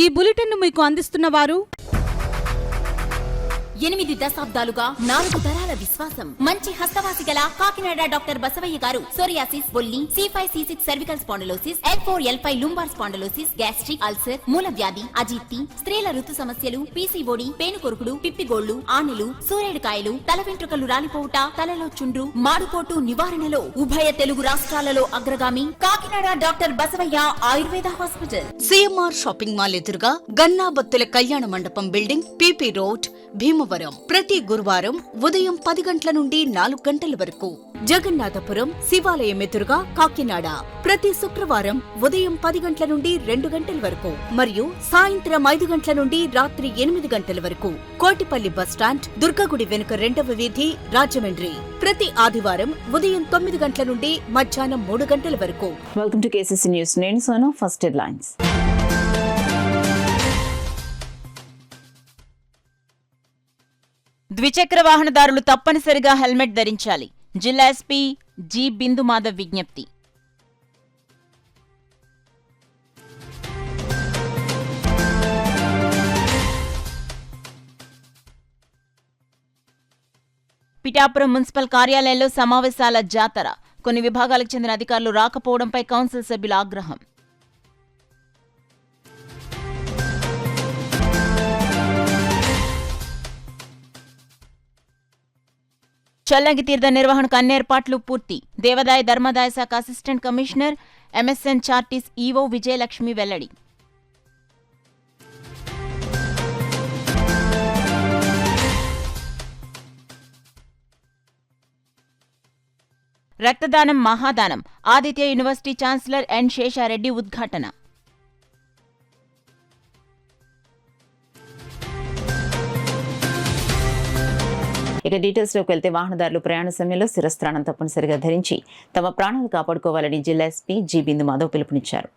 ఈ బులెటిన్ను మీకు అందిస్తున్న వారు 8 దశాబ్దాలుగా 4 తరాల విశ్వాసం. మంచి హస్తవాసి గల కాకినాడ డాక్టర్ బసవయ్య గారు సోరియాసిస్, బొల్లి, C5, C6 cervical spondylosis, L4, L5 lumbar spondylosis, gastric ulcer, మూల వ్యాధి, అజీర్తి, స్త్రీల ఋతు సమస్యలు, PCOD, పేనుకొరుకుడు, పిప్పిగోళ్లు, ఆనెలు, సూరేడుకాయలు, తల వెంట్రుకలు రాలిపోవుట, తలలో చుండ్రు, మాడుకోటు నివారణలో ఉభయ తెలుగు రాష్ట్రాలలో అగ్రగామి Kakinada doctor Basavaiah Ayurveda hospital. CMR shopping mall ఎదురుగా గన్నాబత్తుల కళ్యాణ మండపం బిల్డింగ్, PP రోడ్, భీమవరం. ప్రతి గురువారం ఉదయం 10 గంటల నుండి 4 గంటల వరకు. జగన్నాథపురం శివాలయం ఎదురుగా కాకినాడ ప్రతి శుక్రవారం ఉదయం 10 గంటల నుండి 2 గంటల వరకు మరియు సాయంత్రం 5 గంటల నుండి రాత్రి 8 గంటల వరకు. కోటిపల్లి బస్టాండ్, దుర్గగుడి వెనుక 2వ వీధి, రాజమండ్రి. ప్రతి ఆదివారం ఉదయం 9 గంటల నుండి మధ్యాహ్నం 3 గంటల వరకు. Welcome to KCC news. నేను సోను. First headlines. ద్విచక్ర వాహనదారులు తప్పనిసరిగా హెల్మెట్ ధరించాలి. జిల్లా ఎస్పీ జి. బిందు మాధవ్ విజ్ఞప్తి. పిఠాపురం మున్సిపల్ కార్యాలయంలో సమావేశాల జాతర. కొన్ని విభాగాలకు చెందిన అధికారులు రాకపోవడంపై కౌన్సిల్ సభ్యుల ఆగ్రహం. చల్లంగి తీర్థ నిర్వహణకు అన్ని ఏర్పాట్లు పూర్తి. దేవాదాయ ధర్మాదాయ శాఖ assistant commissioner MSN charities EO Vijayalakshmi వెల్లడి. రక్తదానం మహాదానం. Aditya university chancellor N Sesha Reddy ఉద్ఘాటన. ఇక డీటెయిల్స్లోకి వెళ్తే వాహనదారులు ప్రయాణ సమయంలో శిరస్త్రాణం తప్పనిసరిగా ధరించి తమ ప్రాణాలు కాపాడుకోవాలని జిల్లా ఎస్పీ జి. బిందు మాధవ్ పిలుపునిచ్చారు.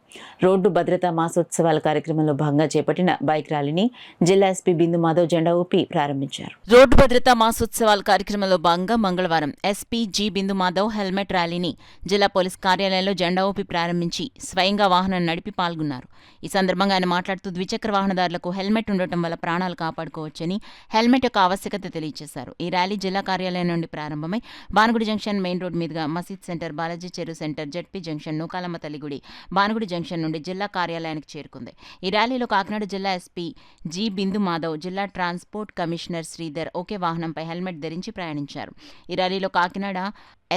రోడ్డు భద్రతా మాసోత్సవాల కార్యక్రమంలో భాగంగా చేపట్టిన బైక్ ర్యాలీని జిల్లా ఎస్పీ బిందు మాధవ్ జెండా ఊపి ప్రారంభించారు. రోడ్డు భద్రతా మాసోత్సవాల కార్యక్రమంలో భాగంగా మంగళవారం ఎస్పీ జి. బిందు మాధవ్ హెల్మెట్ ర్యాలీని జిల్లా పోలీస్ కార్యాలయంలో జెండా ఊపి ప్రారంభించి స్వయంగా వాహనం నడిపి పాల్గొన్నారు. ఈ సందర్భంగా ఆయన మాట్లాడుతూ ద్విచక్ర వాహనదారులకు హెల్మెట్ ఉండటం వల్ల ప్రాణాలు కాపాడుకోవచ్చని, హెల్మెట్ యొక్క ఆవశ్యకత తెలియజేశారు. ఈ ర్యాలీ జిల్లా కార్యాలయం నుండి ప్రారంభమై బానుగుడి జంక్షన్ మెయిన్ రోడ్ మీదుగా మసీద్ సెంటర్, బాలాజీ చెరువు సెంటర్, జెడ్పీ జంక్షన్, నూకాలమ్మ తల్లిగుడి, బానుగుడి జంక్షన్ నుండి జిల్లా కార్యాలయానికి చేరుకుంది. ఈ ర్యాలీలో కాకినాడ జిల్లా ఎస్పీ జి. బిందు మాధవ్, జిల్లా ట్రాన్స్పోర్ట్ కమిషనర్ శ్రీధర్ ఒకే వాహనంపై హెల్మెట్ ధరించి ప్రయాణించారు. ఈ ర్యాలీలో కాకినాడ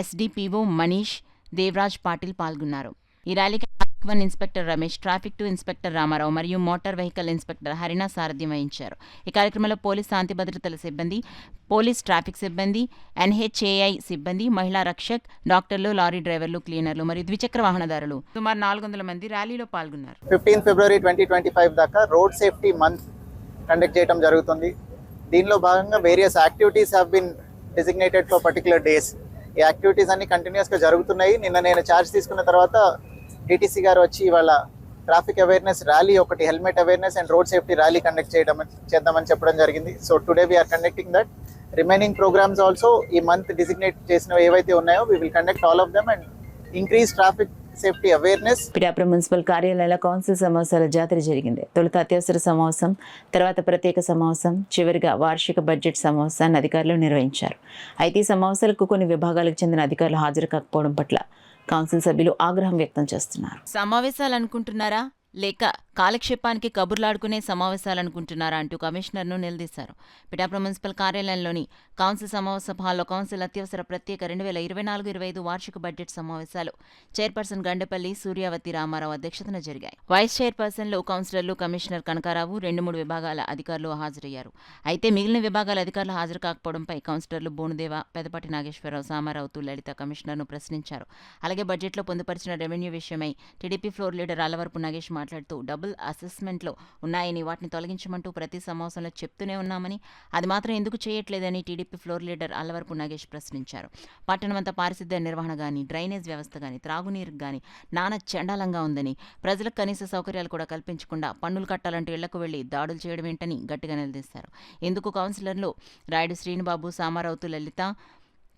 SDPO మనీష్, దేవరాజ్ పాటిల్ పాల్గొన్నారు. ఈ ర్యాలీకి traffic 1 inspector Ramesh, traffic 2 inspector Ramarao మరియు మోటార్ వెహికల్ ఇన్స్పెక్టర్ హరినా సారథ్యం వహించారు. ఈ కార్యక్రమంలో పోలీస్ శాంతి భద్రతల సిబ్బంది, పోలీస్ ట్రాఫిక్ సిబ్బంది, NHAI సిబ్బంది, మహిళా రక్షక్, డాక్టర్లు, లారీ డ్రైవర్లు, క్లీనర్లు మరియు ద్విచక్ర వాహనదారులు సుమారు 400 మంది ర్యాలీలో పాల్గొన్నారు. 15 ఫిబ్రవరి 2025 దాకా రోడ్ సేఫ్టీ మంత్ కండక్ట్ చేయడం జరుగుతుంది. దీనిలో భాగంగా various activities have been designated for particular days. ఈ యాక్టివిటీస్ అన్ని కంటిన్యూస్గా జరుగుతున్నాయి. నిన్న నేను ఛార్జ్ తీసుకున్న తర్వాత DTC గారు వచ్చి వాళ్ళ ట్రాఫిక్ అవేర్నెస్ ర్యాలీ ఒకటి, helmet awareness and road safety rally conduct చేద్దామని చెప్పడం జరిగింది. So today we're conducting that. Remaining programs also ఈ మంత్ డిజిగ్నేట్ చేసినవి ఏవైతే ఉన్నాయో we will conduct all of them and increase traffic safety awareness. Pithapuram municipal కార్యాలయంలో council సమావేశాల జాతర జరిగింది. తొలుత అత్యవసర సమావేశం, తర్వాత ప్రత్యేక సమావేశం, చివరిగా వార్షిక బడ్జెట్ సమావేశాన్ని అధికారులు నిర్వహించారు. అయితే ఈ సమావేశాలకు కొన్ని విభాగాలకు చెందిన అధికారులు హాజరు కాకపోవడం పట్ల కౌన్సిల్ సభ్యులు ఆగ్రహం వ్యక్తం చేస్తున్నారు. సమావేశాలు అనుకుంటున్నారా లేక కాలక్షేపానికి కబుర్లాడుకునే సమావేశాలనుకుంటున్నారా అంటూ కమిషనర్ను నిలదీశారు. పిఠాపురం మున్సిపల్ కార్యాలయంలోని కౌన్సిల్ సమావేశ హాల్లో కౌన్సిల్ అత్యవసర ప్రత్యేక 2024-25 వార్షిక బడ్జెట్ సమావేశాలు చైర్పర్సన్ గండేపల్లి సూర్యావతి రామారావు అధ్యక్షతన జరిగాయి. వైస్ చైర్పర్సన్లు, కౌన్సిలర్లు, కమిషనర్ కనకారావు, 2-3 విభాగాల అధికారులు హాజరయ్యారు. అయితే మిగిలిన విభాగాల అధికారులు హాజరు కాకపోవడంపై కౌన్సిలర్లు బోనుదేవ, పెదపాటి నాగేశ్వరరావు, సామారావుతు, లలిత కమిషనర్ను ప్రశ్నించారు. అలాగే బడ్జెట్లో పొందుపరిచిన రెవెన్యూ విషయమై TDP floor leader Allavarapu Nagesh మాట్లాడుతూ డబుల్ అసెస్మెంట్లో ఉన్నాయని, వాటిని తొలగించమంటూ ప్రతి సమావేశంలో చెప్తూనే ఉన్నామని, అది మాత్రం ఎందుకు చేయట్లేదని TDP floor leader Allavarapu Nagesh ప్రశ్నించారు. పట్టణమంతా పారిశుద్ధ్య నిర్వహణ గాని, డ్రైనేజ్ వ్యవస్థ గాని, త్రాగునీరు గాని నానా చండాలంగా ఉందని, ప్రజలకు కనీస సౌకర్యాలు కూడా కల్పించకుండా పన్నులు కట్టాలంటూ ఇళ్లకు వెళ్లి దాడులు చేయడం ఏంటని గట్టిగా నిలదీశారు. ఇందుకు కౌన్సిలర్లు రాయుడు శ్రీనుబాబు, సామారావుతు, లలిత,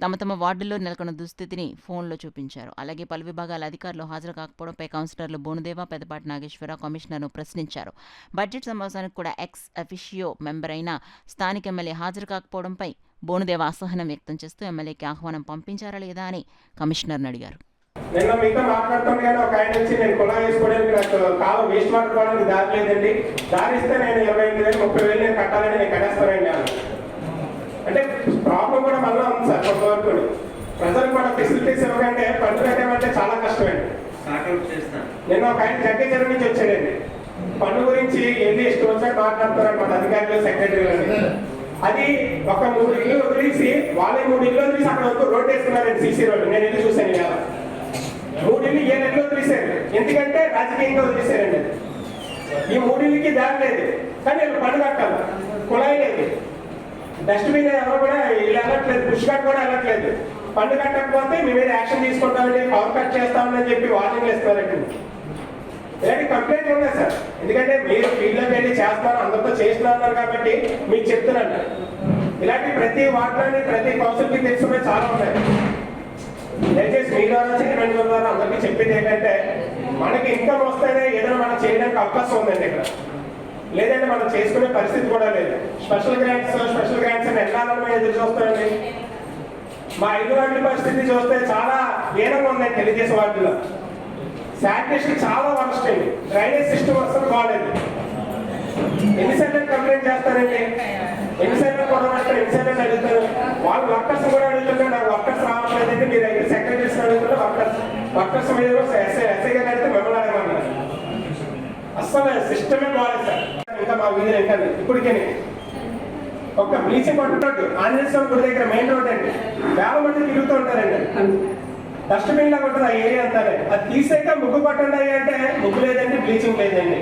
తమ వార్డుల్లో నెలకొన్న దుస్థితిని ఫోన్లో చూపించారు. అలాగే పలు విభాగాల అధికారులు హాజరు కాకపోవడంపై కౌన్సిలర్లు బోనుదేవ, పెద్దపాటి నాగేశ్వర కమిషనర్ను ప్రశ్నించారు. బడ్జెట్ సమావేశానికి కూడా ఎక్స్ అఫిషియో మెంబర్ అయిన స్థానిక ఎమ్మెల్యే హాజరు కాకపోవడంపై బోనుదేవ అసహనం వ్యక్తం చేస్తూ ఎమ్మెల్యేకి ఆహ్వానం పంపించారా లేదా అని కమిషనర్ను అడిగారు. నిన్న మీతో మాట్లాడుతాను కానీ ఒక ఆయన వచ్చి నేను కులా వేసుకోవడానికి నాకు కాలం వేస్ట్ మాట్లాడుకోవడానికి దారి లేదండి, దారి ఇస్తే నేను 25,000 30,000 నేను కట్టాలని నేను కట్టేస్తానండి అని. అంటే ప్రాబ్లం కూడా మళ్ళీ ఉంది సార్. కొంతవరకు ప్రజలకు కూడా ఫెసిలిటీస్ ఇవ్వకంటే పంట కట్టేమంటే చాలా కష్టమండి. నిన్న ఒక ఆయన జగ్గజరం నుంచి వచ్చాడండి, పన్ను గురించి ఏంటి ఇష్టం వచ్చినట్టు మాట్లాడుతారనమాట అధికారులు, సెక్రటరీలు. అది ఒక 3 ఇళ్ళు వదిలేసి వాళ్ళే 3 ఇళ్ళు వదిలేసి అక్కడ వరకు రోడ్డు వేసుకున్నారండి, సీసీ రోడ్డు. నేను వెళ్ళి చూశాను కదా, 3 ఇళ్ళు 7 నెలలు వదిలేశారు. ఎందుకంటే రాజకీయంగా వదిలేశారండి. ఈ 3 ఇళ్ళకి దారి లేదు, కానీ వీళ్ళు పన్ను కట్టాలి, కుళాయి లేదు, డస్ట్బిన్ ఎవరు కూడా వీళ్ళు వెళ్ళట్లేదు, పుష్ కట్ కూడా వెళ్ళట్లేదు. పన్ను కట్టకపోతే మీ మీద యాక్షన్ తీసుకుంటామని, పవర్ కట్ చేస్తామని చెప్పి వార్నింగ్లు ఇస్తున్నారండి. ఇలాంటి కంప్లైంట్ ఉన్నాయి సార్. ఎందుకంటే మీరు ఫీల్డ్లోకి వెళ్ళి చేస్తున్నారు, అందరితో చేస్తున్నారు కాబట్టి మీకు చెప్తున్నాను. ఇలాంటి ప్రతి వార్డులోని ప్రతి కౌన్సిల్కి తెలుసుకునే చాలా ఉన్నాయి. దయచేసి మీ ద్వారా చైర్మన్ ద్వారా అందరికీ చెప్పింది ఏంటంటే, మనకి ఇన్కమ్ వస్తేనే ఏదైనా మనం చేయడానికి అవకాశం ఉందండి ఇక్కడ, లేదంటే మనం చేసుకునే పరిస్థితి కూడా లేదు. స్పెషల్ గ్రాంట్స్ అని ఎన్నాళ్ళని మేము ఎదురు చూస్తామండి. మా 5 వార్డుల పరిస్థితి చూస్తే చాలా హీనంగా ఉందండి. తెలుగుదేశం వార్డులో శానిటేషన్ చాలా వరస్ట్ అండి, డ్రైనేజ్ సిస్టమ్ అసలు బాగాలేదు. ఎన్నిసార్లు కంప్లైంట్ చేస్తారండి, ఎన్నిసార్లు కూడా వస్తారు, ఎన్నిసార్లు అడుగుతారు. వాళ్ళు వర్కర్స్ కూడా అడుగుతుంటే నాకు వర్కర్స్ రావట్లేదండి, మీరు అయితే సెక్రటరీస్ అడుగుతుంటే వర్కర్స్ మీద ఎస్ఐ గారు అడిగితే మిమ్మల్ని అడగమన్నారు. అసలు సిస్టమే బాగాలేదు సార్. ఇంకా మా వీధులు ఇంకా ఇప్పటికే ఒక్క బ్లీచింగ్ కొట్టున్నట్టు ఆంజనేయ స్వామి గుడి దగ్గర మెయిన్ రోడ్ అండి, వేల మంది తిరుగుతూ ఉంటారండి. డస్ట్బిన్ లాగా ఉంటుంది ఆ ఏరియా అంతానే. అది తీసాక ముగ్గు పట్టండి అంటే ముగ్గు లేదండి, బ్లీచింగ్ లేదండి.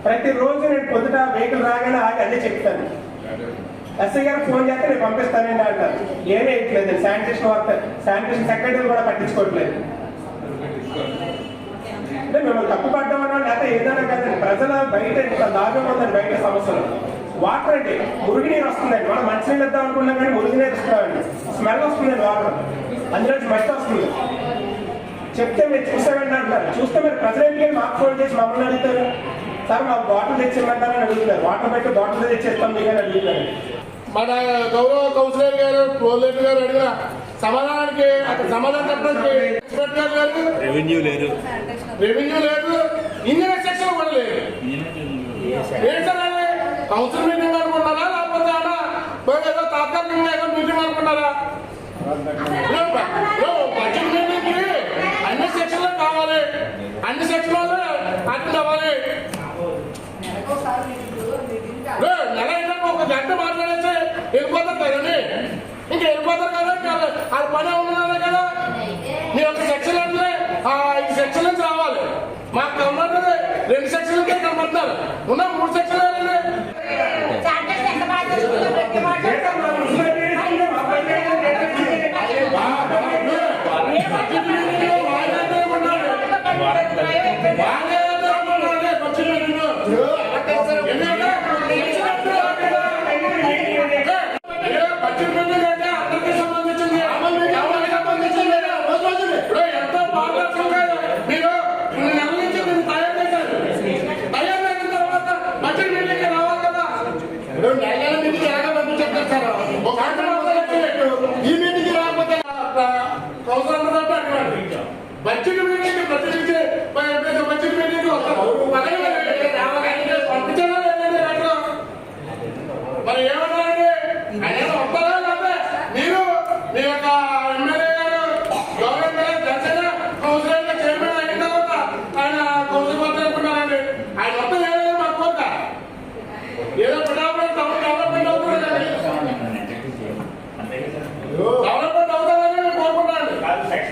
ప్రతిరోజు నేను పొద్దుట వెహికల్ రాగానే ఆగి అదే చెప్తాను. ఎస్ఐ గారు ఫోన్ చేస్తే నేను పంపిస్తానండి అంటారు. ఏమీ ఇట్లేదు, శానిటేషన్ సెక్రటరీ కూడా పట్టించుకోవట్లేదు. అంటే మేము తప్పు పడ్డామన్నా లేకపోతే ఏదైనా కదండి, ప్రజల బయట ఇంత దారుణం ఉందండి. బయట సమస్యలు వాటర్ అండి, మురుగునీరు వస్తుందండి. మనం మంచినీళ్ళు ఇద్దాం అనుకున్నాం కానీ మురుగునీరు వస్తున్నామండి, స్మెల్ వస్తుందండి వాటర్, అందులో మట్టి వస్తుంది. చెప్తే మీరు చూసామండి అంటారు. చూస్తే మీరు ప్రజలకి మాకు ఫోన్ చేసి మమ్మల్ని అడుగుతారు, సార్ మాకు బాటిల్ తెచ్చిమ్మంటారని అడుగుతారు. వాటర్ పెట్టి బాటిల్ తెచ్చేస్తాం మీకు అని అడుగుతారు. మన గౌరవ కౌన్సిలర్ గారు ప్రోలెట్ గారు అడిగిన సమాధానానికి అక్కడ సమాధానం చెప్పడానికి ఎక్స్పర్ట్ గారు లేదు, రెవెన్యూ లేదు, ఇంజనీర్ సెక్షన్ కూడా లేదు. ఏంటంటే కౌన్సిల్ మీటింగ్ అనుకుంటారా, లేకపోతే ఏదో తాత్కాలికంగా ఏదో మీటింగ్ అనుకుంటారా? బడ్జెట్ మీటింగ్ కి అన్ని సెక్షన్లు కావాలి, అన్ని సెక్షన్లు అటెండ్ అవ్వాలి. నెల అయితే 1 గంట మాట్లాడేసి వెళ్ళిపోతారు కదండి, ఇంకా వెళ్ళిపోతారు కదా. అది పని ఉన్నదే కదా. మీరు ఒక సెక్షన్ అంటే 5 సెక్షన్ నుంచి రావాలి. మాకు కనబడుతుంది 2 సెక్షన్లకే కనబడతారు, ఉన్న 3 సెక్షన్లు బడ్జెట్ మీటింగ్ ప్రతినిధి బడ్జెట్ మీటింగ్ పంపించారా లేదండి? మరి ఏమన్నారండి ఆయన వస్తారా లేదా? మీరు మీ యొక్క ఎమ్మెల్యే గారు గవర్నమెంట్ జనసేన కౌన్సిలర్ చైర్మన్ అయిన తర్వాత ఆయన కౌన్సిల్ అనుకున్నారండి. ఆయన మొత్తం ఏదైనా మాకు కోరుతా ఏదో డెవలప్మెంట్ అవుతుందని అవుతుందని నేను కోరుకుంటాను.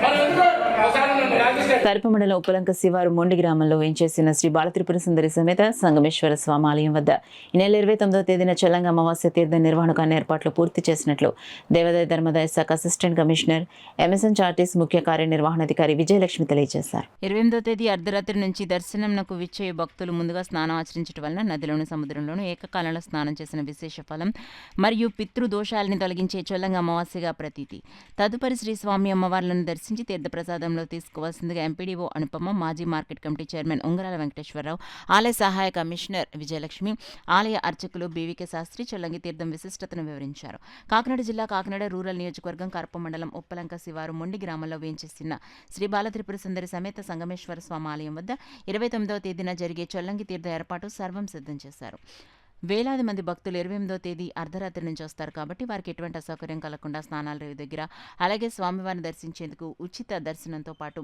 మరి ఎందుకు ఒకసారి రాజేష్ కరప మండలం ఉప్పలంక శివారు మొండి గ్రామంలో వేంచేసిన శ్రీ బాలత్రిపుర సుందరి సమేత సంగమేశ్వర స్వామి ఆలయం వద్ద ఈ నెల 29వ తేదీన చల్లంగా అమావాస్య తీర్థ నిర్వహణకు అన్ని ఏర్పాట్లు పూర్తి చేసినట్లు దేవాదాయ ధర్మదాయ శాఖ అసిస్టెంట్ కమిషనర్ ఎంఎస్ఎన్ చార్టీస్ ముఖ్య కార్యనిర్వహణాధికారి విజయలక్ష్మి తెలియజేశారు. 28వ తేదీ అర్ధరాత్రి నుంచి దర్శనంకు విచ్చే భక్తులు ముందుగా స్నానం ఆచరించడం వలన నదిలోను సముద్రంలోనూ ఏకకాలంలో స్నానం చేసిన విశేష ఫలం మరియు పితృదోషాలని తొలగించే చొల్లంగా అమావాస్యగా ప్రతీతి. తదుపరి శ్రీ స్వామి అమ్మవార్లను దర్శించి తీర్థప్రసాదంలో తీసుకోవాల్సిందిగా ఎంపీడీఓ అనుపమ, మాజీ మార్కెట్ కమిటీ చైర్మన్ ఉంగరాల వెంకటేశ్వరరావు, ఆలయ సహాయ కమిషనర్ విజయలక్ష్మి, ఆలయ అర్చకులు బీవీకే శాస్త్రి చొల్లంగి తీర్థం విశిష్టతను వివరించారు. కాకినాడ జిల్లా కాకినాడ రూరల్ నియోజకవర్గం కరప మండలం ఉప్పలంక శివారు మొండి గ్రామంలో వేంచేసిన శ్రీ బాలత్రిపుర సుందరి సమేత సంగమేశ్వర స్వామి ఆలయం వద్ద 29వ తేదీన జరిగే చొల్లంగి తీర్థ ఏర్పాటు సర్వం సిద్ధం చేశారు. వేలాది మంది భక్తులు 28వ తేదీ అర్ధరాత్రి నుంచి వస్తారు కాబట్టి వారికి ఎటువంటి అసౌకర్యం కలగకుండా స్నానాల రేవు దగ్గర అలాగే స్వామివారిని దర్శించేందుకు ఉచిత దర్శనంతో పాటు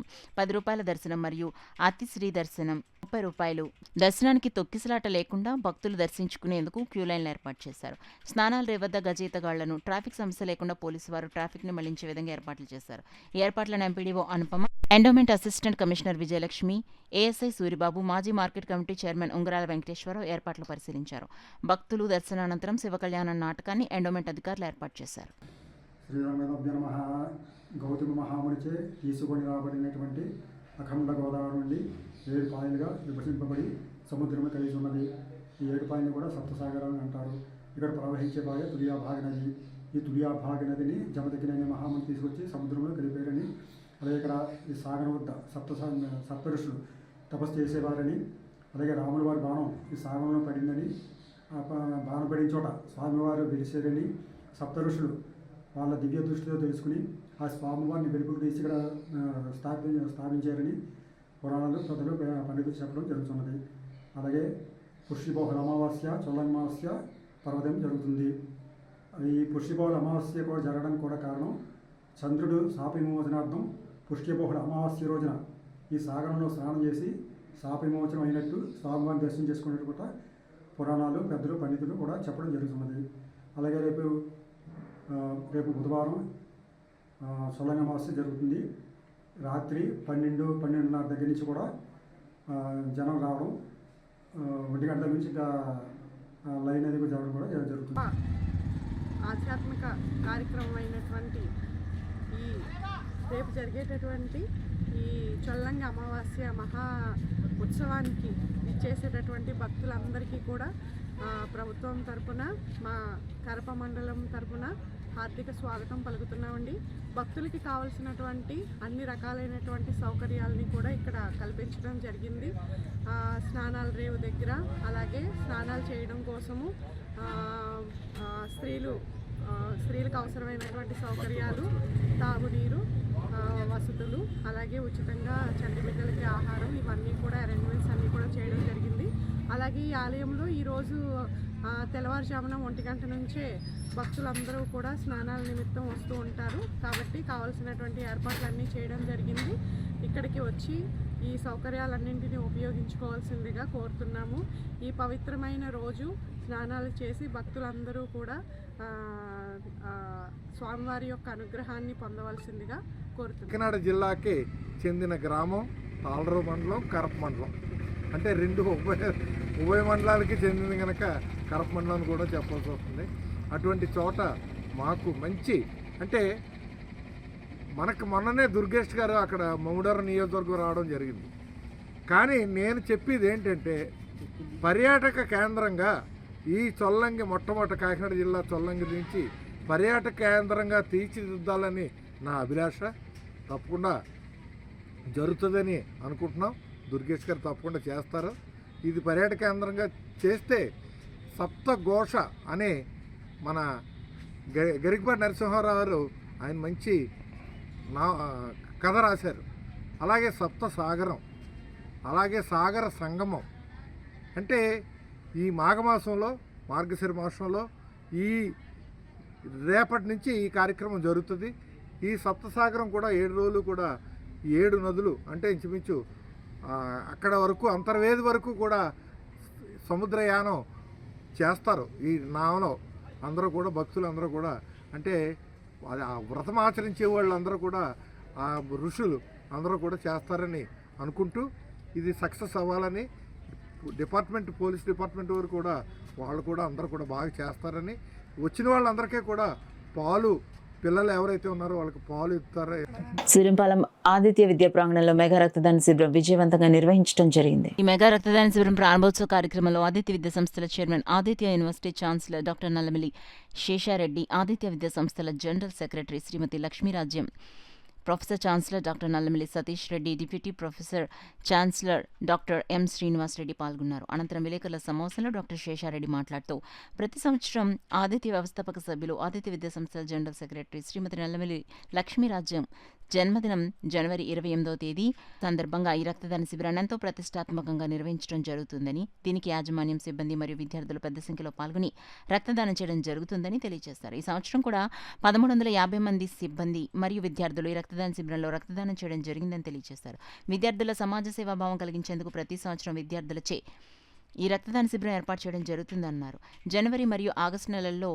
రూ. 10 దర్శనం మరియు అతిశ్రీ దర్శనం రూ. 30 దర్శనానికి తొక్కిసలాట లేకుండా భక్తులు దర్శించుకునేందుకు క్యూ లైన్లు ఏర్పాటు చేశారు. స్నానాల రేవు వద్ద గజయితగాళ్లను ట్రాఫిక్ సమస్య లేకుండా పోలీసు వారు ట్రాఫిక్ ని మళ్లించే విధంగా ఏర్పాట్లు చేశారు. ఈ ఏర్పాట్లను MPDO Anupama, endowment assistant commissioner Vijayalakshmi, ASI Suribabu, మాజీ మార్కెట్ కమిటీ చైర్మన్ ఉంగరాల వెంకటేశ్వరరావు ఏర్పాట్లు పరిశీలించారు. భక్తులు దర్శనానంతరం శివకళ్యాణ నాటకాన్ని ఎండోమెంట్ అధికారులు ఏర్పాటు చేశారు. శ్రీరంగభ్య నమః. గౌతమ మహామునిచే తీసుకొని రాబడినటువంటి అఖండ గోదావరి నుండి 7 పాయలుగా విభజింపబడి సముద్రము కలిసి ఉన్నది. ఈ 7 పాయలు కూడా సప్తసాగరాలు అంటారు. ఇక్కడ ప్రవహించే పాయ తులియాభాగ నది. ఈ తులియాభాగ నదిని జమదగ్ని మహాముని తీసుకొచ్చి సముద్రంలో కలిపారని, అలాగే ఇక్కడ ఈ సాగరం వద్ద సప్తఋషులు తపస్సు చేసేవారని, అలాగే రాముల వారి బాణం ఈ సాగరంలో పడిందని, బాణం పడిన చోట స్వామివారు వెలిసారని సప్తఋషులు వాళ్ళ దివ్య దృష్టితో తెలుసుకుని ఆ స్వామివారిని వెలుపుకు తీసి ఇక్కడ స్థాపించారని పురాణాలు పెద్దలు పండితులు చెప్పడం జరుగుతున్నది. అలాగే పుష్యబహుళ అమావాస్య చొల్లంగామావాస్య పర్వతం జరుగుతుంది. ఈ పుష్యబహుళ అమావాస్య కూడా జరగడానికి కూడా కారణం చంద్రుడు శాప విమోచనార్థం పుష్యబహుళ అమావాస్య రోజున ఈ సాగరంలో స్నానం చేసి శాప విమోచనం అయినట్టు స్వామివారిని దర్శనం చేసుకున్నట్టు కూడా పురాణాలు పెద్దలు పండితులు కూడా చెప్పడం జరుగుతున్నది. అలాగే రేపు బుధవారం చొల్లంగి అమావాస్య జరుగుతుంది. రాత్రి 12-12:30 దగ్గర నుంచి కూడా జనం రావడం, 1 గంటల నుంచి ఇంకా లైన్ అది జరగడం కూడా జరుగుతుంది. ఆధ్యాత్మిక కార్యక్రమం అయినటువంటి ఈ రేపు జరిగేటటువంటి ఈ చొల్లంగి అమావాస్య మహా ఉత్సవానికి ఇచ్చేసేటటువంటి భక్తులందరికీ కూడా ప్రభుత్వం తరపున, మా కరప మండలం తరపున హార్దిక స్వాగతం పలుకుతున్నామండి. భక్తులకి కావాల్సినటువంటి అన్ని రకాలైనటువంటి సౌకర్యాలని కూడా ఇక్కడ కల్పించడం జరిగింది. స్నానాల రేవు దగ్గర, అలాగే స్నానాలు చేయడం కోసము స్త్రీలకు అవసరమైనటువంటి సౌకర్యాలు, తాగునీరు వసతులు, అలాగే ఉచితంగా చంటి బిడ్డలకి ఆహారం, ఇవన్నీ కూడా అరేంజ్మెంట్స్ అన్నీ కూడా చేయడం జరిగింది. అలాగే ఈ ఆలయంలో ఈరోజు తెల్లవారుజామున 1 గంట నుంచే భక్తులందరూ కూడా స్నానాల నిమిత్తం వస్తూ ఉంటారు. కాబట్టి కావాల్సినటువంటి ఏర్పాట్లన్నీ చేయడం జరిగింది. ఇక్కడికి వచ్చి ఈ సౌకర్యాలన్నింటినీ ఉపయోగించుకోవాల్సిందిగా కోరుతున్నాము. ఈ పవిత్రమైన రోజు స్నానాలు చేసి భక్తులందరూ కూడా స్వామివారి యొక్క అనుగ్రహాన్ని పొందవలసిందిగా కోరుతున్నాము. కాకినాడ జిల్లాకి చెందిన గ్రామం తాళరావు మండలం, కరప మండలం. అంటే 2 ఉభయ మండలాలకి చెందింది కనుక కరప మండలం కూడా చెప్పాల్సి వస్తుంది. అటువంటి చోట మాకు మంచి, అంటే మనకు మొన్ననే దుర్గేష్ గారు అక్కడ మౌడర నియోజకవర్గం రావడం జరిగింది. కానీ నేను చెప్పేది ఏంటంటే పర్యాటక కేంద్రంగా ఈ చొల్లంగి మొట్టమొదటి కాకినాడ జిల్లా చొల్లంగి నుంచి పర్యాటక కేంద్రంగా తీర్చిదిద్దాలని నా అభిలాష. తప్పకుండా జరుగుతుందని అనుకుంటున్నాం. దుర్గేష్ గారు తప్పకుండా చేస్తారు. ఇది పర్యాటక కేంద్రంగా చేస్తే సప్తఘోష అనే మన గరికపాటి నరసింహారావు గారు ఆయన మంచి కథ రాశారు. అలాగే సప్త సాగరం, అలాగే సాగర సంగమం. అంటే ఈ మాఘమాసంలో, మార్గశిర మాసంలో ఈ రేపటి నుంచి ఈ కార్యక్రమం జరుగుతుంది. ఈ సప్తసాగరం కూడా 7 రోజులు కూడా 7 నదులు, అంటే ఇంచుమించు అక్కడ వరకు అంతర్వేది వరకు కూడా సముద్రయానం చేస్తారు. ఈ నావలో అందరూ కూడా భక్తులు అందరూ కూడా, అంటే వ్రతం ఆచరించే వాళ్ళందరూ కూడా ఆ ఋషులు అందరూ కూడా చేస్తారని అనుకుంటూ ఇది సక్సెస్ అవ్వాలని డిపార్ట్మెంట్, పోలీస్ డిపార్ట్మెంట్ వారు కూడా వాళ్ళు కూడా అందరూ కూడా బాగా చేస్తారని, వచ్చిన వాళ్ళందరికీ కూడా పాలు, పిల్లలు ఎవరైతే ఉన్నారో వాళ్ళకి పాలు ఇస్తారో. సూర్యంపాలెం ఆదిత్య విద్యా ప్రాంగణంలో మెగా రక్తదాన శిబిరం విజయవంతంగా నిర్వహించడం జరిగింది. ఈ మెగా రక్తదాన శిబిరం ప్రారంభోత్సవ కార్యక్రమంలో ఆదిత్య విద్యా సంస్థల chairman, Aditya university chancellor doctor Nallamilli Sesha Reddy, Aditya విద్యా సంస్థల general secretary Shrimati Lakshmirajyam, professor chancellor doctor Nallamilli Satish Reddy, deputy professor chancellor doctor M Srinivas Reddy పాల్గొన్నారు. అనంతరం విలేకరుల సమావేశంలో డాక్టర్ శేషారెడ్డి మాట్లాడుతూ ప్రతి సంవత్సరం ఆదిత్య వ్యవస్థాపక సభ్యులు, ఆదిత్య విద్యా సంస్థల జనరల్ సెక్రటరీ శ్రీమతి నల్లమిల్లి లక్ష్మీరాజ్యం జన్మదినం జనవరి 28వ తేదీ సందర్భంగా ఈ రక్తదాన శిబిరాన్ని ఎంతో ప్రతిష్టాత్మకంగా నిర్వహించడం జరుగుతుందని, దీనికి యాజమాన్యం, సిబ్బంది మరియు విద్యార్థులు పెద్ద సంఖ్యలో పాల్గొని రక్తదానం చేయడం జరుగుతుందని తెలియజేశారు. ఈ సంవత్సరం కూడా 1350 మంది సిబ్బంది మరియు విద్యార్థులు ఈ రక్తదాన శిబిరంలో రక్తదానం చేయడం జరిగిందని తెలియజేశారు. విద్యార్థుల సమాజ సేవాభావం కలిగించేందుకు ప్రతి సంవత్సరం విద్యార్థులచే ఈ రక్తదాన శిబిరం ఏర్పాటు చేయడం జరుగుతుందన్నారు. జనవరి మరియు ఆగస్టు నెలల్లో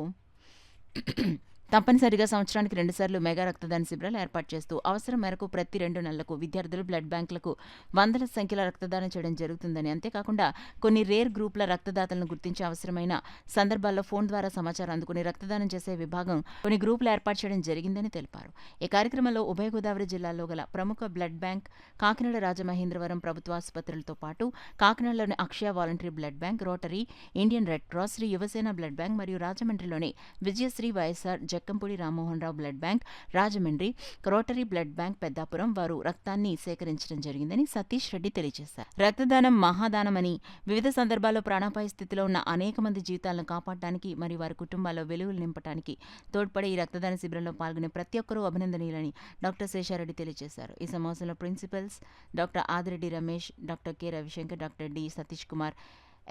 తప్పనిసరిగా సంవత్సరానికి 2 సార్లు మెగా రక్తదాన శిబిరాలు ఏర్పాటు చేస్తూ అవసరం మేరకు ప్రతి 2 నెలలకు విద్యార్థులు బ్లడ్ బ్యాంకులకు వందల సంఖ్యలో రక్తదానం చేయడం జరుగుతుందని, అంతేకాకుండా కొన్ని రేర్ గ్రూపుల రక్తదాతలను గుర్తించి అవసరమైన సందర్భాల్లో ఫోన్ ద్వారా సమాచారం అందుకుని రక్తదానం చేసే విభాగం కొన్ని గ్రూపులు ఏర్పాటు చేయడం జరిగిందని తెలిపారు. ఈ కార్యక్రమంలో ఉభయ గోదావరి జిల్లాల్లో గల ప్రముఖ బ్లడ్ బ్యాంక్, కాకినాడ రాజమహేంద్రవరం ప్రభుత్వ ఆసుపత్రులతో పాటు కాకినాడలోని Akshaya voluntary blood bank, rotary, Indian red cross, Shri Yuvasena blood bank మరియు రాజమండ్రిలోని Vijayasri YSR Jakkampudi Rammohan Rao blood bank, Rajahmundry rotary blood bank Peddapuram వారు రక్తాన్ని సేకరించడం జరిగిందని సతీష్ రెడ్డి తెలియజేశారు. రక్తదానం మహాదానమని, వివిధ సందర్భాల్లో ప్రాణాపాయ స్థితిలో ఉన్న అనేక మంది జీవితాలను కాపాడడానికి మరియు వారి కుటుంబాల్లో వెలుగులు నింపడానికి తోడ్పడే ఈ రక్తదాన శిబిరంలో పాల్గొనే ప్రతి ఒక్కరూ అభినందనీయులని డాక్టర్ శేషారెడ్డి తెలియజేశారు. ఈ సమావేశంలో principals doctor Adireddy Ramesh, doctor K Ravishankar, doctor D Satish Kumar,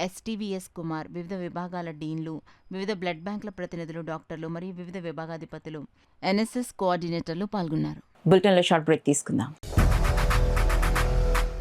STVS Kumar, వివిధ విభాగాల డీన్లు, వివిధ బ్లడ్ బ్యాంకుల ప్రతినిధులు, డాక్టర్లు మరియు వివిధ విభాగాధిపతులు, ఎన్ఎస్ఎస్ కోఆర్డినేటర్లు పాల్గొన్నారు. బులెటిన్లో షార్ట్ బ్రేక్ తీసుకుందాం.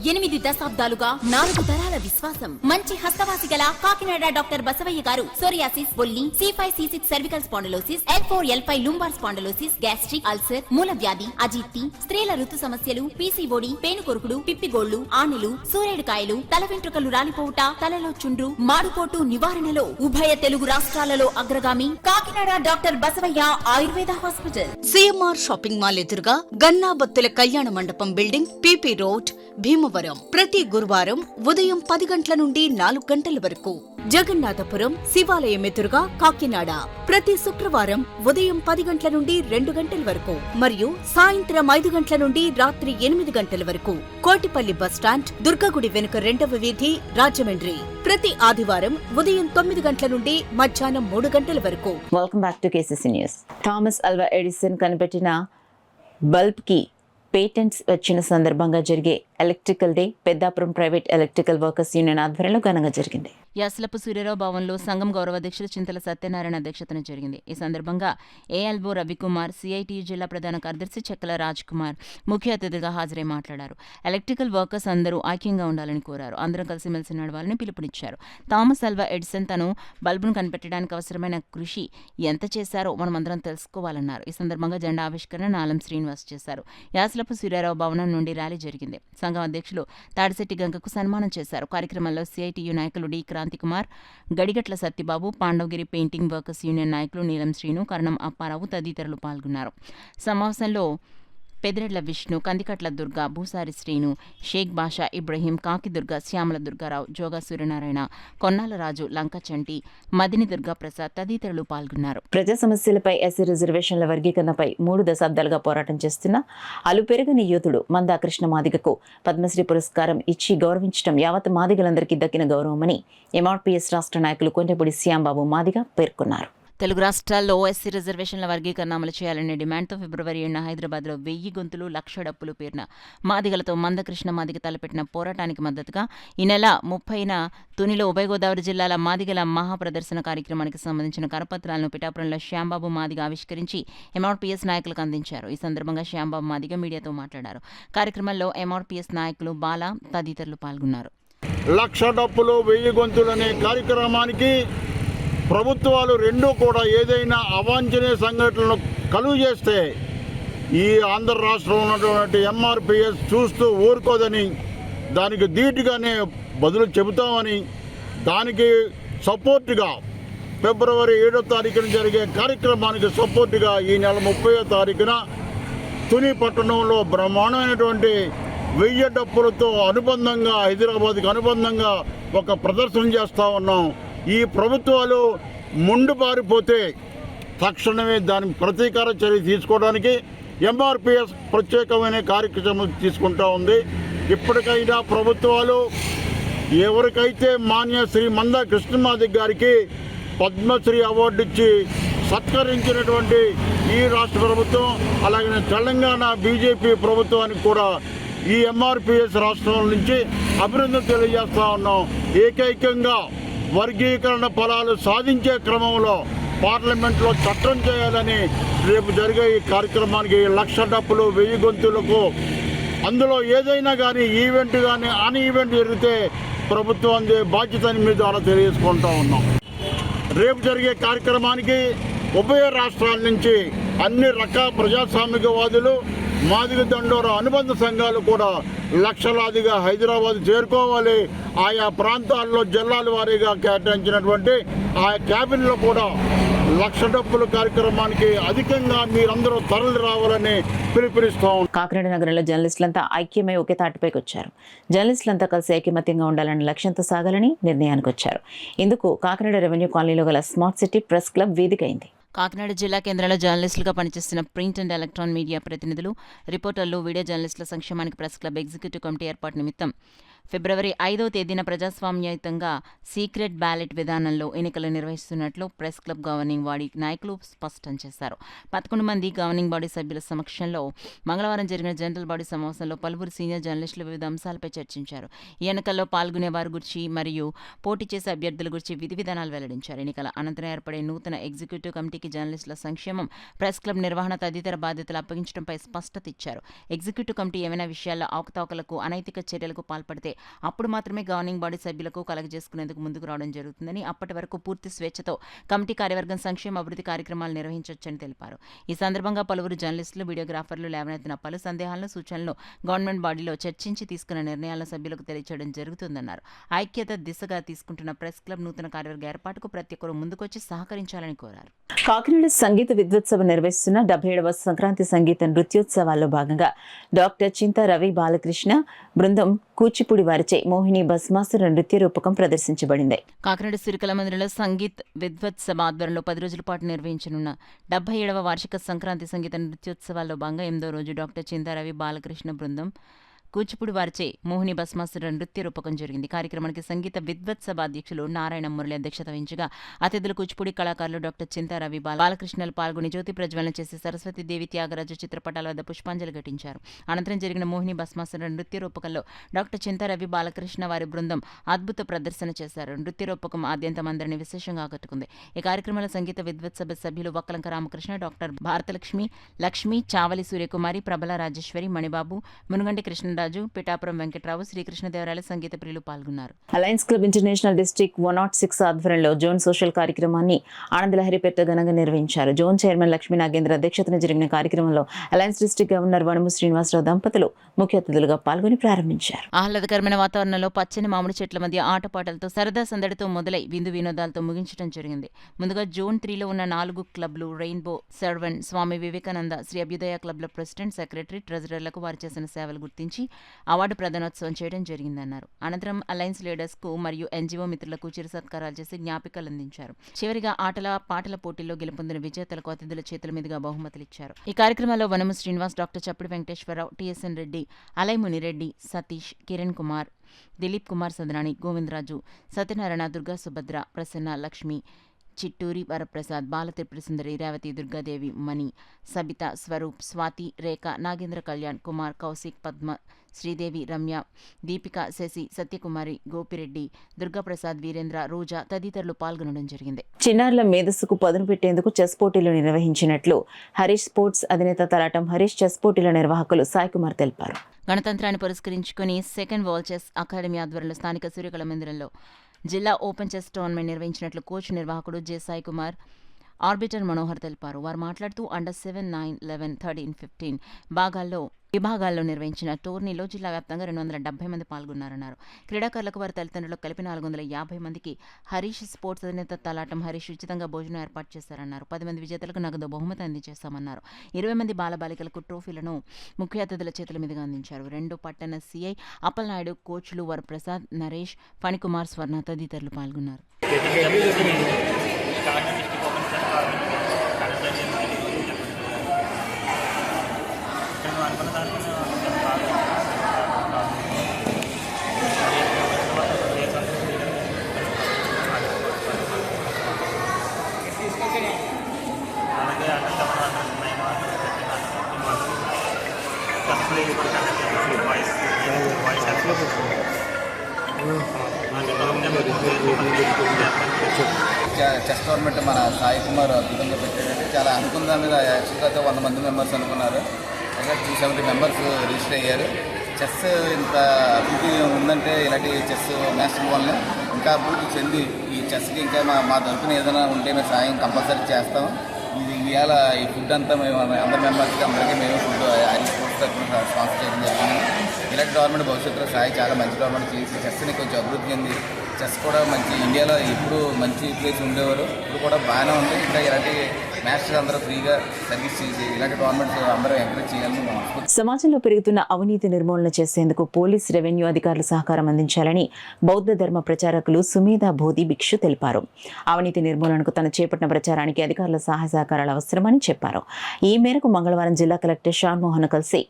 8 దశాబ్దాలుగా 4 తరాల విశ్వాసం. మంచి హస్తవాసి గల కాకినాడ డాక్టర్ బసవయ్య గారు సోరియాసిస్, బొల్లి, C5, C6 cervical spondylosis, L4, L5 lumbar spondylosis, gastric ulcer, మూల వ్యాధి, అజీర్తి, స్త్రీల ఋతు సమస్యలు, పీసీఓడి, పేనుకొరుకుడు, పిప్పిగోళ్లు, ఆనెలు, సూరేడుకాయలు, తల వెంట్రుకలు రాలిపోవుట, తలలో చుండ్రు, మాడుకోటు నివారణలో ఉభయ తెలుగు రాష్ట్రాలలో అగ్రగామి Kakinada doctor Basavaiah Ayurveda hospital. CMR shopping mall ఎదురుగా గన్నాబత్తుల కళ్యాణ మండపం బిల్డింగ్, పీపీ రోడ్, భీమవరం. ప్రతి గురువారం ఉదయం 10 గంటల నుండి 4 గంటల వరకు. జగన్నాథపురం శివాలయం ఎదురుగా కాకినాడ ప్రతి శుక్రవారం ఉదయం 10 గంటల నుండి 2 గంటల వరకు మరియు సాయంత్రం 5 గంటల నుండి రాత్రి 8 గంటల వరకు. కోటిపల్లి బస్టాండ్, దుర్గగుడి వెనుక 2వ వీధి, రాజమండ్రి ప్రతి ఆదివారం ఉదయం 9 గంటల నుండి మధ్యాహ్నం 3 గంటల వరకు. Welcome back to KCC news. Thomas Alva Edison కనిపెట్టిన బల్బ్ కి పేటెంట్స్ వచ్చిన సందర్భంగా జరిగే electrical day Peddapuram private electrical workers union ఆధ్వర్యంలో ఘనంగా జరిగింది. యాసలపు సూర్యరావు భవన్లో సంఘం గౌరవాధ్యక్షులు చింతల సత్యనారాయణ అధ్యక్షతన జరిగింది. ఈ సందర్భంగా ఏఎల్ఓ రవికుమార్, సిఐటియు జిల్లా ప్రధాన కార్యదర్శి చెక్కల రాజ్ కుమార్ ముఖ్య అతిథిగా హాజరై మాట్లాడారు. ఎలక్ట్రికల్ వర్కర్స్ అందరూ ఐక్యంగా ఉండాలని కోరారు. అందరం కలిసిమెలిసి నడవాలని పిలుపునిచ్చారు. థామస్ అల్వా ఎడిసన్ తను బల్బును కనిపెట్టడానికి అవసరమైన కృషి ఎంత చేశారో మనమందరం తెలుసుకోవాలన్నారు. ఈ సందర్భంగా జెండా ఆవిష్కరణ నాలం శ్రీనివాస్ చేశారు. యాసలపు సూర్యరావు భవనం నుండి ర్యాలీ జరిగింది. సంఘం అధ్యక్షులు తాడిశెట్టి గంగకు సన్మానం చేశారు. కార్యక్రమంలో సిఐటియు నాయకులు D Kranthikumar, Gadigatla Satyababu, Pandavagiri painting workers union నాయకులు నీలం శ్రీను, కరణం అప్పారావు తదితరులు పాల్గొన్నారు. సమావేశంలో పెదిరెడ్ల విష్ణు, కందికట్ల దుర్గా, భూసారి శ్రీను, షేక్ బాషా ఇబ్రహీం, కాకి దుర్గా, శ్యామల దుర్గారావు, జోగా సూర్యనారాయణ, కొన్నాల రాజు, లంక చంటి, మదిని దుర్గా ప్రసాద్ తదితరులు పాల్గొన్నారు. ప్రజా సమస్యలపై ఎస్సీ రిజర్వేషన్ల వర్గీకరణపై 3 దశాబ్దాలుగా పోరాటం చేస్తున్న అలుపెరగని యోధుడు మందా కృష్ణ మాదిగకు పద్మశ్రీ పురస్కారం ఇచ్చి గౌరవించడం యావత్ మాదిగలందరికీ దక్కిన గౌరవమని ఎంఆర్పీఎస్ రాష్ట్ర నాయకులు కొండెపూడి శ్యాంబాబు మాదిగ పేర్కొన్నారు. తెలుగు రాష్ట్రాల్లో ఎస్సీ రిజర్వేషన్ల వర్గీకరణ అమలు చేయాలనే డిమాండ్తో ఫిబ్రవరి 7న హైదరాబాద్లో 1000 గొంతులు 1,00,000 డప్పులు పేరున మాదిగలతో మందకృష్ణ మాదిగ తలపెట్టిన పోరాటానికి మద్దతుగా ఈ నెల 30న తునిలో ఉభయ గోదావరి జిల్లాల మాదిగల మహాప్రదర్శన కార్యక్రమానికి సంబంధించిన కరపత్రాలను పిఠాపురంలో శ్యాంబాబు మాదిగ ఆవిష్కరించి ఎంఆర్పీఎస్ నాయకులకు అందించారు. ఈ సందర్భంగా శ్యాంబాబు మాదిగ మీడియాతో మాట్లాడారు. కార్యక్రమంలో ఎంఆర్పీఎస్ నాయకులు బాల తదితరులు పాల్గొన్నారు. 1,00,000 డప్పులు 1000 గొంతులు అనే కార్యక్రమానికి ప్రభుత్వాలు రెండూ కూడా ఏదైనా అవాంఛనీయ సంఘటనలను కలుగు చేస్తే ఈ ఆంధ్ర రాష్ట్రంలో ఉన్నటువంటి ఎంఆర్పిఎస్ చూస్తూ ఊరుకోదని, దానికి ధీటుగానే బదులు చెబుతామని, దానికి సపోర్టుగా ఫిబ్రవరి 7వ తారీఖున జరిగే కార్యక్రమానికి సపోర్టుగా ఈ నెల 30వ తారీఖున తుని పట్టణంలో బ్రహ్మాండమైనటువంటి 1000 డప్పులతో అనుబంధంగా, హైదరాబాద్కి అనుబంధంగా ఒక ప్రదర్శన చేస్తూ ఉన్నాం. ఈ ప్రభుత్వాలు ముందు పారిపోతే తక్షణమే దాని ప్రతీకార చర్య తీసుకోవడానికి ఎంఆర్పిఎస్ ప్రత్యేకమైన కార్యక్రమం తీసుకుంటూ ఉంది. ఇప్పటికైనా ప్రభుత్వాలు ఎవరికైతే మాన్య శ్రీ మందా కృష్ణమాది గారికి పద్మశ్రీ అవార్డు ఇచ్చి సత్కరించినటువంటి ఈ రాష్ట్ర ప్రభుత్వం, అలాగే తెలంగాణ బీజేపీ ప్రభుత్వానికి కూడా ఈ ఎంఆర్పిఎస్ రాష్ట్రాల నుంచి అభినందన తెలియజేస్తూ ఉన్నాం. ఏకైకంగా వర్గీకరణ ఫలాలు సాధించే క్రమంలో పార్లమెంట్లో చట్టం చేయాలని రేపు జరిగే ఈ కార్యక్రమానికి 1,00,000 డప్పులు 1000 గొంతులకు, అందులో ఏదైనా కానీ ఈవెంట్ కానీ అన్ ఈవెంట్ జరిగితే ప్రభుత్వం అందే బాధ్యతని మీ ద్వారా తెలియజేసుకుంటూ ఉన్నాం. రేపు జరిగే కార్యక్రమానికి ఉభయ రాష్ట్రాల నుంచి అన్ని రకాల ప్రజాస్వామికవాదులు, మాదిగ దండోర అనుబంధ సంఘాలు కూడా లక్షలాదిగా హైదరాబాద్ చేరుకోవాలి. ఆయా ప్రాంతాల్లో జిల్లాల వారీగా కేటాయించినటువంటి ఆ క్యాబిన్లో కూడా 1,00,000 డప్పుల కార్యక్రమానికి అధికంగా మీరందరూ తరలి రావాలని పిలుపునిస్తాం. కాకినాడ నగరంలో జర్నలిస్టులంతా ఐక్యమై ఒకే తాటిపైకి వచ్చారు. జర్నలిస్టులంతా కలిసి ఐకమత్యంగా ఉండాలన్న లక్ష్యంతో సాగాలని నిర్ణయానికి వచ్చారు. ఇందుకు కాకినాడ రెవెన్యూ కాలనీలో గల స్మార్ట్ సిటీ ప్రెస్ క్లబ్ వేదికైంది. కాకినాడ జిల్లా కేంద్రంలో జర్నలిస్టులుగా పనిచేస్తున్న ప్రింట్ అండ్ ఎలక్ట్రాన్ మీడియా ప్రతినిధులు, రిపోర్టర్లు, వీడియో జర్నలిస్టుల సంక్షేమానికి ప్రెస్ క్లబ్ ఎగ్జిక్యూటివ్ కమిటీ ఏర్పాటు నిమిత్తం ఫిబ్రవరి 5వ తేదీన ప్రజాస్వామ్యయుతంగా సీక్రెట్ బ్యాలెట్ విధానంలో ఎన్నికలు నిర్వహిస్తున్నట్లు ప్రెస్ క్లబ్ గవర్నింగ్ బాడీ నాయకులు స్పష్టం చేశారు. 11 మంది గవర్నింగ్ బాడీ సభ్యుల సమక్షంలో మంగళవారం జరిగిన జనరల్ బాడీ సమావేశంలో పలువురు సీనియర్ జర్నలిస్టులు వివిధ అంశాలపై చర్చించారు. ఈ ఎన్నికల్లో పాల్గొనే వారి గురించి మరియు పోటీ చేసే అభ్యర్థుల గురించి విధి విధానాలు వెల్లడించారు. ఎన్నికల అనంతరం ఏర్పడే నూతన ఎగ్జిక్యూటివ్ కమిటీకి జర్నలిస్టుల సంక్షేమం, ప్రెస్ క్లబ్ నిర్వహణ తదితర బాధ్యతలు అప్పగించడంపై స్పష్టత ఇచ్చారు. ఎగ్జిక్యూటివ్ కమిటీ ఏమైనా విషయాల్లో అవకతవకలకు, అనైతిక చర్యలకు పాల్పడితే అప్పుడు మాత్రమే గవర్నింగ్ బాడీ సభ్యులకు కలగజేసుకునేందుకు ముందుకు రావడం జరుగుతుందని, అప్పటి వరకు పూర్తి స్వేచ్ఛతో కమిటీ కార్యవర్గం సంక్షేమ అభివృద్ధి కార్యక్రమాలు నిర్వహించవచ్చని తెలిపారు. ఈ సందర్భంగా పలువురు జర్నలిస్టులు, వీడియోగ్రాఫర్లు లేవనెత్తిన పలు సందేహాలను, సూచనలను గవర్నమెంట్ బాడీలో చర్చించి తీసుకున్న నిర్ణయాలను సభ్యులకు తెలియచేయడం జరుగుతుందన్నారు. ఐక్యత దిశగా తీసుకుంటున్న ప్రెస్ క్లబ్ నూతన కార్యవర్గ ఏర్పాటుకు ప్రతి ఒక్కరూ ముందుకొచ్చి సహకరించాలని కోరారు. కాకినాడ సంగీత విద్వోత్సవం నిర్వహిస్తున్న 77వ సంక్రాంతి సంగీత నృత్యోత్సవాల్లో భాగంగా డాక్టర్ చింతా రవి బాలకృష్ణ బృందం కూచిపూడి వారిచే మోహిని భస్మాసుర నృత్య రూపకం ప్రదర్శించబడింది. కాకినాడ సిరికల మందిరంలో సంగీత్ విద్వత్సభ ఆధ్వర్యంలో 10 రోజుల పాటు నిర్వహించనున్న 77వ వార్షిక సంక్రాంతి సంగీత నృత్యోత్సవాల్లో భాగంగా 8వ రోజు డాక్టర్ చింతా రవి బాలకృష్ణ బృందం కూచిపూడి వారిచే మోహిని భస్మాసుర నృత్య రూపకం జరిగింది. కార్యక్రమానికి సంగీత విద్వత్సభ అధ్యక్షులు నారాయణ మురళి అధ్యక్షత వహించగా అతిథులు కూచిపూడి కళాకారులు డాక్టర్ చింతా రవి బాలకృష్ణలు పాల్గొని జ్యోతి ప్రజ్వలన చేసి సరస్వతీదేవి, త్యాగరాజు చిత్రపటాల వద్ద పుష్పాంజలి ఘటించారు. అనంతరం జరిగిన మోహిని భస్మాసుర నృత్య రూపకంలో డాక్టర్ చింతా రవి బాలకృష్ణ వారి బృందం అద్భుత ప్రదర్శన చేశారు. నృత్య రూపకం ఆద్యంతం అందరినీ విశేషంగా ఆకట్టుకుంది. ఈ కార్యక్రమంలో సంగీత విద్వత్సభ సభ్యులు వక్కలంక రామకృష్ణ, డాక్టర్ భారతలక్ష్మి, లక్ష్మి, చావలి సూర్యకుమారి, ప్రబల రాజేశ్వరి, మణిబాబు, మునుగంటి కృష్ణ రాజు, పిఠాపురం వెంకట్రావు, శ్రీకృష్ణదేవరాయల సంగీత ప్రియులు పాల్గొన్నారు. అలయన్స్ క్లబ్ ఇంటర్నేషనల్ డిస్ట్రిక్ట్ 106 ఆధ్వర్యంలో జోన్ సోషల్ కార్యక్రమాన్ని ఆనందలహరిపేట ఘనంగా నిర్వహించారు. జోన్ చైర్మన్ లక్ష్మీ నాగేంద్ర అధ్యక్షతన జరిగిన కార్యక్రమంలో అలయన్స్ డిస్ట్రిక్ట్ గవర్నర్ వనము శ్రీనివాసరావు దంపతులు ముఖ్య అతిథులుగా పాల్గొని ప్రారంభించారు. ఆహ్లాదకరమైన వాతావరణంలో పచ్చని మామిడి చెట్ల మధ్య ఆటపాటలతో సరదా సందడితో మొదలై విందు వినోదాలతో ముగించడం జరిగింది. ముందుగా జోన్ 3లో ఉన్న 4 క్లబ్లు రెయిన్బో, సర్వన్, స్వామి వివేకానంద, శ్రీ అభ్యుదయ క్లబ్ల ప్రెసిడెంట్, సెక్రటరీ, ట్రెజరర్లకు వారు చేసిన సేవలు గుర్తించి అవార్డు ప్రదానోత్సవం చేయడం జరిగిందన్నారు. అనంతరం అలయన్స్ లీడర్స్ కు మరియు ఎన్జీఓ మిత్రులకు చిరు సత్కారాలు చేసి జ్ఞాపికలు అందించారు. చివరిగా ఆటల పాటల పోటీల్లో గెలుపొందిన విజేతలకు అతిథుల చేతుల మీదుగా బహుమతులు ఇచ్చారు. ఈ కార్యక్రమంలో వనము శ్రీనివాస్, డాక్టర్ చప్పుడు వెంకటేశ్వరరావు, టిఎస్ఎన్ రెడ్డి, అలయ్ మునిరెడ్డి, సతీష్, కిరణ్ కుమార్, దిలీప్ కుమార్ సదరాణి, గోవిందరాజు, సత్యనారాయణ, దుర్గా సుభద్ర, ప్రసన్న, లక్ష్మి, చిట్టూరి వరప్రసాద్, బాలత్రిపుర సుందరి, రేవతి, దుర్గాదేవి, మణి, సబిత, స్వరూప్, స్వాతి, రేఖ, నాగేంద్ర కళ్యాణ్, కుమార్, కౌశిక్, పద్మ, శ్రీదేవి, రమ్య, దీపిక, శశి, సత్యకుమారి, గోపిరెడ్డి, దుర్గాప్రసాద్, వీరేంద్ర, రోజా తదితరులు పాల్గొనడం జరిగింది. చిన్నారుల మేధస్సుకు పదును పెట్టేందుకు చెస్ పోటీలు నిర్వహించినట్లు హరీష్ స్పోర్ట్స్ అధినేత తలాటం హరీష్ చెస్ పోటీల నిర్వాహకులు సాయి కుమార్ తెలిపారు. గణతంత్రాన్ని పురస్కరించుకుని సెకండ్ వరల్డ్ చెస్ అకాడమీ ఆధ్వర్యంలో స్థానిక సూర్యకళ మందిరంలో జిల్లా ఓపెన్ చెస్ టోర్నమెంట్ నిర్వహించినట్లు కోచ్ నిర్వాహకుడు జె సాయి కుమార్ ఆర్బిటర్ మనోహర్ తెలిపారు. వారు మాట్లాడుతూ అండర్ 7, 9, 11, 13, 15 విభాగాల్లో నిర్వహించిన టోర్నీలో జిల్లా వ్యాప్తంగా 270 మంది పాల్గొన్నారన్నారు. క్రీడాకారులకు వారి తల్లిదండ్రులకు కలిపి 450 మందికి హరీష్ స్పోర్ట్స్ అధినేత తలాటం హరీష్ ఉచితంగా భోజనం ఏర్పాటు చేశారన్నారు. 10 మంది విజేతలకు నగదు బహుమతి అందజేశామన్నారు. 20 మంది బాలబాలికలకు ట్రోఫీలను ముఖ్య అతిథుల చేతుల మీదుగా అందించారు. 2 పట్టణ సిఐ అప్పలనాయుడు, కోచ్లు వరప్రసాద్, నరేష్, ఫణికుమార్, స్వర్ణ తదితరులు పాల్గొన్నారు. చెస్ టోర్నమెంట్ మన సాయి కుమార్ అద్భుతంగా పెట్టాడంటే చాలా అనుకున్న దాని మీద యాక్చువల్గా 100 మంది మెంబర్స్ అనుకున్నారు. అయితే 270 మెంబర్స్ రిజిస్టర్ అయ్యారు. చెస్ ఇంత అభివృద్ధి ఉందంటే ఇలాంటి చెస్ నేషనల్ వల్ల ఇంకా అభివృద్ధి చెంది ఈ చెస్కి ఇంకా మా తరఫున ఏదైనా ఉంటే మేము సాయం కంపల్సరీ చేస్తాం. ఇది ఇవాళ ఈ ఫుడ్ అంతా మేము అందరి మెంబర్స్కి అందరికీ మేము ఫుడ్ హరీష్ స్పోర్ట్స్ తరఫున స్పాన్సర్ చేయడం జరిగింది. ఇలాంటి గవర్నమెంట్ భవిష్యత్తులో సాయి చాలా మంచి గవర్నమెంట్ చేసి చెస్ని కొంచెం అభివృద్ధి చెంది చెస్ కూడా మంచి ఇండియాలో ఎప్పుడు మంచి ప్లేస్ ఉండేవారు. ఇప్పుడు కూడా బాగానే ఉంది. ఇంకా ఇలాంటి మ్యాచెస్ అందరూ ఫ్రీగా సర్వీస్ చేసి ఇలాంటి గవర్నమెంట్ అందరూ ఎంకరేజ్ చేయాలని. సమాజంలో పెరుగుతున్న అవినీతి నిర్మూలన చేసేందుకు పోలీస్, రెవెన్యూ అధికారులు సహకారం అందించాలని బౌద్ధ ధర్మ ప్రచారకులు సుమేధా బోధి భిక్షు తెలిపారు. అవినీతి నిర్మూలనకు తను చేపట్టిన ప్రచారానికి అధికారుల సహాయ సహకారాలు అవసరమని చెప్పారు. ఈ మేరకు మంగళవారం జిల్లా కలెక్టర్ షాన్మోహన్ కలిసి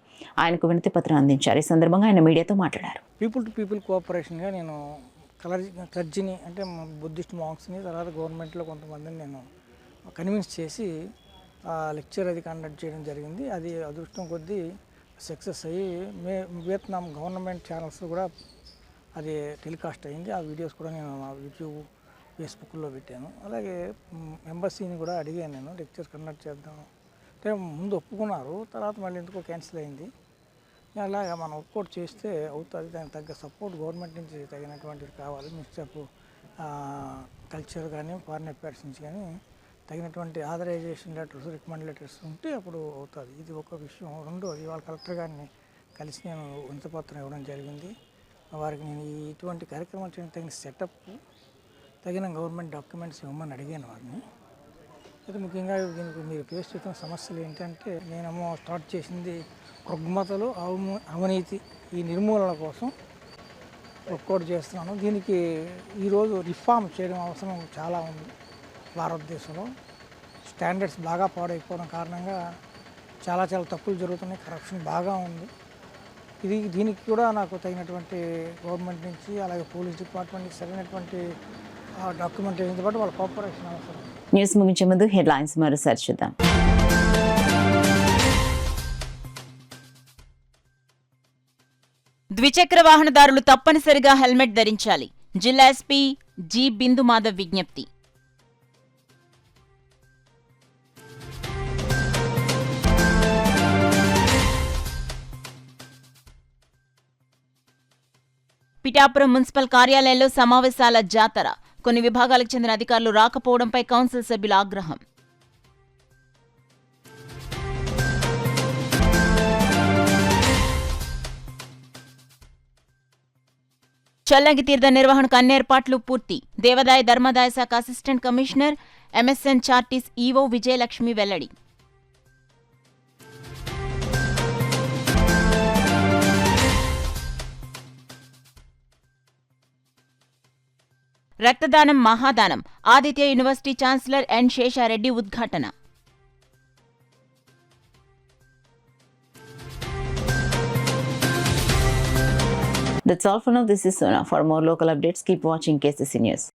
ఆయనకు వినతి పత్రం అందించారు. ఈ సందర్భంగా ఆయన మీడియాతో మాట్లాడారు. పీపుల్ టు పీపుల్ కోఆపరేషన్గా నేను క్లర్జీని అంటే బుద్ధిస్ట్ మాంక్స్ని తర్వాత గవర్నమెంట్లో కొంతమందిని నేను కన్విన్స్ చేసి లెక్చర్ అది కండక్ట్ చేయడం జరిగింది. అది అదృష్టం కొద్దీ సక్సెస్ అయ్యి వియత్నాం గవర్నమెంట్ ఛానల్స్లో కూడా అది టెలికాస్ట్ అయ్యింది. ఆ వీడియోస్ కూడా నేను యూట్యూబ్, ఫేస్బుక్లో పెట్టాను. అలాగే ఎంబసీని కూడా అడిగాను, నేను లెక్చర్ కండక్ట్ చేద్దాం అంటే ముందు ఒప్పుకున్నారు, తర్వాత మళ్ళీ ఎందుకో క్యాన్సిల్ అయింది. అలాగా మనం వర్కౌట్ చేస్తే అవుతుంది. దానికి తగ్గ సపోర్ట్ గవర్నమెంట్ నుంచి తగినటువంటిది కావాలి. మినిస్టర్ ఆఫ్ కల్చర్ కానీ ఫారిన్ అఫైర్స్ నుంచి కానీ తగినటువంటి ఆథరైజేషన్ లెటర్స్, రికమెండ్ లెటర్స్ ఉంటే అప్పుడు అవుతుంది. ఇది ఒక విషయం. రెండోది వాళ్ళ కలెక్టర్ గారిని కలిసి నేను వినతిపత్రం ఇవ్వడం జరిగింది. వారికి నేను ఇటువంటి కార్యక్రమాలు చేయడానికి తగిన సెటప్, తగిన గవర్నమెంట్ డాక్యుమెంట్స్ ఇవ్వమని అడిగాను వారిని. అయితే ముఖ్యంగా దీనికి మీరు ఫేస్ చేస్తున్న సమస్యలు ఏంటంటే, నేనేమో స్టార్ట్ చేసింది రుగ్మతలు, అవినీతి ఈ నిర్మూలన కోసం వర్కౌట్ చేస్తున్నాను. దీనికి ఈరోజు రిఫార్మ్ చేయడం అవసరం చాలా ఉంది. భారతదేశంలో స్టాండర్డ్స్ బాగా పాడైపోవడం కారణంగా చాలా తప్పులు జరుగుతున్నాయి. కరప్షన్ బాగా ఉంది. దీనికి కూడా నాకు తగినటువంటి గవర్నమెంట్ నుంచి అలాగే పోలీస్ డిపార్ట్మెంట్ నుంచి సరైనటువంటి డాక్యుమెంటేషన్తో పాటు వాళ్ళ కోఆపరేషన్ అవసరం. న్యూస్ ముగించే ముందు హెడ్లైన్స్ మరోసారి చూద్దాం. ద్విచక్ర వాహనదారులు తప్పనిసరిగా హెల్మెట్ ధరించాలి. జిల్లా ఎస్పీ జి. బిందు మాధవ్ విజ్ఞప్తి. పిఠాపురం మున్సిపల్ కార్యాలయంలో సమావేశాల జాతర. కొన్ని విభాగాలకు చెందిన అధికారులు రాకపోవడంపై కౌన్సిల్ సభ్యుల ఆగ్రహం. చల్లంగి తీర్థ నిర్వహణకు అన్ని ఏర్పాట్లు పూర్తి. దేవాదాయ ధర్మాదాయ శాఖ assistant commissioner MSN charities EO Vijayalakshmi వెల్లడి. రక్తదానం మహాదానం. Aditya university chancellor N Sesha Reddy ఉద్ఘాటన. That's all for now. This is Sona. For more local updates, keep watching KCC News.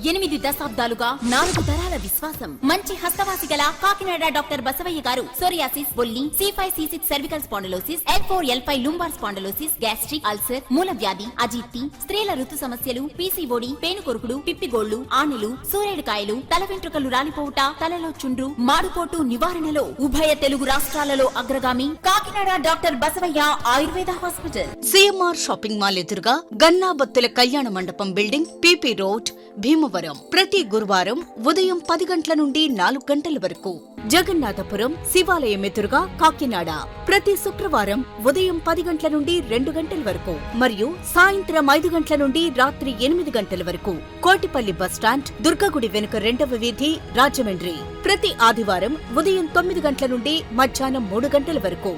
8 దశాబ్దాలుగా 4 తరాల విశ్వాసం. మంచి హస్తవాసి గల కాకినాడ డాక్టర్ బసవయ్య గారు సోరియాసిస్, బొల్లి, C5, C6 cervical spondylosis, L4, L5 lumbar spondylosis, gastric, ulcer, మూల వ్యాధి, అజీర్తి, స్త్రీల ఋతు సమస్యలు, PCOD, పేనుకొరుకుడు, పిప్పిగోళ్లు, ఆనెలు, సూరేడుకాయలు, తల వెంట్రుకలు రాలిపోవుట, తలలో చుండ్రు, మాడుకోటు నివారణలో ఉభయ తెలుగు రాష్ట్రాలలో అగ్రగామి Kakinada doctor Basavaiah Ayurveda hospital. CMR shopping mall ఎదురుగా గన్నాబత్తుల కళ్యాణ మండపం building, PP road, Bhimavaram. Bhimavaram. ప్రతి గురువారం ఉదయం 10 గంటల నుండి 4 గంటల వరకు. జగన్నాథపురం శివాలయం ఎదురుగా కాకినాడ ప్రతి శుక్రవారం ఉదయం 10 గంటల నుండి 2 గంటల వరకు మరియు సాయంత్రం 5 గంటల నుండి రాత్రి 8 గంటల వరకు. కోటిపల్లి బస్టాండ్ దుర్గగుడి వెనుక 2వ వీధి రాజమండ్రి ప్రతి ఆదివారం ఉదయం 9 గంటల నుండి మధ్యాహ్నం 3 గంటల వరకు.